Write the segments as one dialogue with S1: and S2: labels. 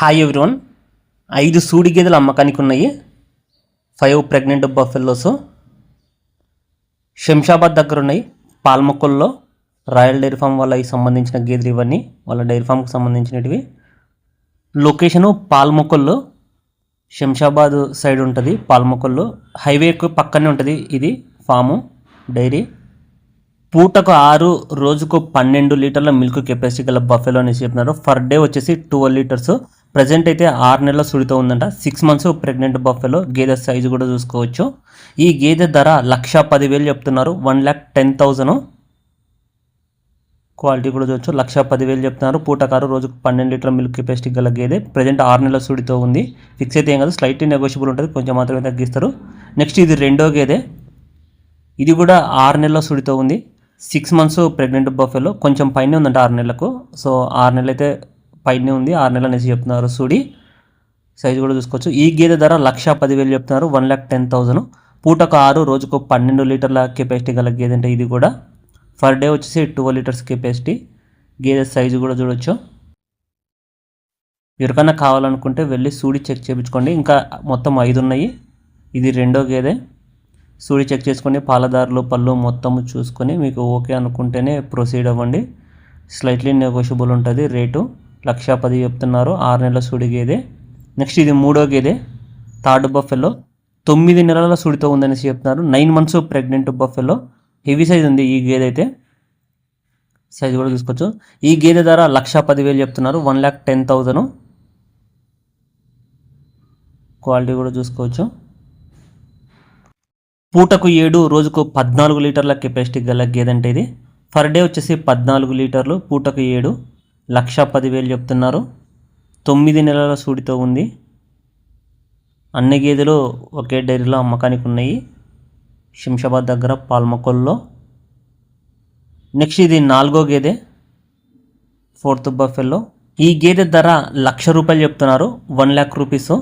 S1: Hi everyone, 5 సూడి గేదెలు అమ్మకానికి ఉన్నాయి. 5 ప్రెగ్నెంట్ బఫెల్లోస్ శంషాబాద్ దగ్గర ఉన్నాయి. పాల్మొక్కల్లో రాయల్ డైరీ ఫామ్ వాళ్ళకి సంబంధించిన గేదెలు ఇవన్నీ, వాళ్ళ డైరీ ఫామ్కి సంబంధించినవి. లొకేషను పాల్మొక్కల్లో, శంషాబాద్ సైడ్ ఉంటుంది. పాల్మొక్కల్లో హైవేకు పక్కనే ఉంటుంది ఇది ఫాము డైరీ. పూటకు 6, రోజుకు 12 లీటర్ల మిల్క్ కెపాసిటీ గల బఫెలో అనేసి చెప్తున్నారు. ఫర్ డే వచ్చేసి 12 లీటర్స్. ప్రజెంట్ అయితే 6 నెలల సుడితో ఉందంట. 6 మంత్స్ ప్రెగ్నెంట్ బఫెలో. గేదె సైజు కూడా చూసుకోవచ్చు. ఈ గేదె ధర 1,10,000 చెప్తున్నారు. 1,10,000. క్వాలిటీ కూడా చూడవచ్చు. 1,10,000 చెప్తున్నారు. పూటకారు, రోజుకు 12 లీటర్ల మిల్క్ కెపాసిటీ గల గేదె. ప్రజెంట్ 6 నెలల సుడితో ఉంది. ఫిక్స్ అయితే ఏం కాదు, స్లైట్లీ నెగోషియబుల్ ఉంటుంది, కొంచెం మాత్రమే తగ్గిస్తారు. నెక్స్ట్ ఇది రెండో గేదె. ఇది కూడా 6 నెలల సుడితో ఉంది. 6 మంత్స్ ప్రెగ్నెంట్ బఫెలో. కొంచెం పైన ఉందంట 6 నెలలకు. సో 6 నెలలు అయితే పైనే ఉంది. 6 నెలలు అనేసి చెప్తున్నారు. సూడి సైజు కూడా చూసుకోవచ్చు. ఈ గేదె ధర 1,10,000 చెప్తున్నారు. 1,10,000. పూటకు 6, రోజుకు 12 లీటర్ల కెపాసిటీ గల గేదె అంటే ఇది కూడా. ఫర్ డే వచ్చేసి 12 లీటర్స్ కెపాసిటీ. గేదె సైజు కూడా చూడవచ్చు. ఎవరికైనా కావాలనుకుంటే వెళ్ళి సూడి చెక్ చేయించుకోండి. ఇంకా మొత్తం 5 ఉన్నాయి. ఇది రెండో గేదె. సూడి చెక్ చేసుకొని పాలదారులు, పళ్ళు మొత్తం చూసుకొని మీకు ఓకే అనుకుంటేనే ప్రొసీడ్ అవ్వండి. స్లైట్లీ నెగోషియబుల్ ఉంటుంది రేటు. 1,10,000 చెప్తున్నారు. 6 నెలల సూడి గేదె. నెక్స్ట్ ఇది మూడో గేదె, థర్డ్ బఫెలో. 9 నెలల సూడితో ఉందనేసి చెప్తున్నారు. 9 months pregnant buffalo. Heavy size ఉంది ఈ గేదె అయితే. సైజు కూడా చూసుకోవచ్చు. ఈ గేదె ధర 1,10,000 చెప్తున్నారు. 1,10,000. క్వాలిటీ కూడా చూసుకోవచ్చు. పూటకు 7, రోజుకు 14 లీటర్ల కెపాసిటీ గల గేదె అంటే ఇది. ఫర్ డే వచ్చేసి 14 లీటర్లు, పూటకు 7. 1,10,000 చెప్తున్నారు. 9 నెలల సూడితో ఉంది. అన్ని గేదెలు ఒకే డైరీలో అమ్మకానికి ఉన్నాయి, శంషాబాద్ దగ్గర పాల్మొక్కల్లో. నెక్స్ట్ ఇది నాలుగో గేదె, ఫోర్త్ బఫెల్లో. ఈ గేదె ధర 1,00,000 రూపాయలు చెప్తున్నారు. 1,00,000 రూపీస్.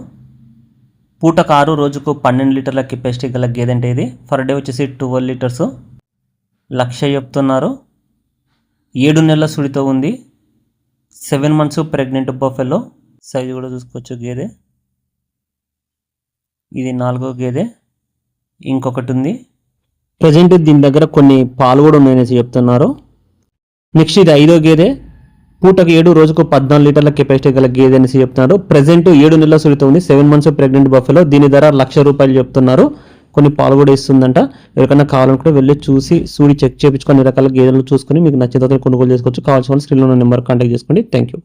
S1: పూటకు 6, రోజుకు 12 లీటర్ల కెపాసిటీ గల గేదె అంటే ఇది. ఫర్ డే వచ్చేసి 12 లీటర్స్. 1,00,000 చెప్తున్నారు. 7 నెలల సుడితో ఉంది. 7 మంత్స్ ప్రెగ్నెంట్ బఫెలో. సైజు కూడా చూసుకోవచ్చు గేదె. ఇది నాలుగో గేదె. ఇంకొకటి ఉంది. ప్రజెంట్ దీని దగ్గర కొన్ని పాలు కూడా ఉన్నాయనేసి చెప్తున్నారు. నెక్స్ట్ ఇది ఐదో గేదె. పూటకు 7, రోజుకు 14 లీటర్ల కెపాసిటీ గల గేదె అనేసి చెప్తున్నారు. ప్రజెంట్ 7 నెలల సుడితో ఉంది. 7 మంత్స్ ప్రెగ్నెంట్ బఫెలో. దీని ధర 1,00,000 రూపాయలు చెప్తున్నారు. కొన్ని పాలు కూడా ఇస్తుందంట. ఎవరికైనా కావాలనుకుంటే వెళ్ళి చూసి సూడి చెక్ చేయించుకొని అన్ని రకాల గేదెలు చూసుకొని మీకు నచ్చిన కొనుగోలు చేసుకోవచ్చు. కావాల్సిన వాళ్ళు స్క్రీన్లో ఉన్న నెంబర్ కాంటాక్ట్ చేసుకోండి. Thank you.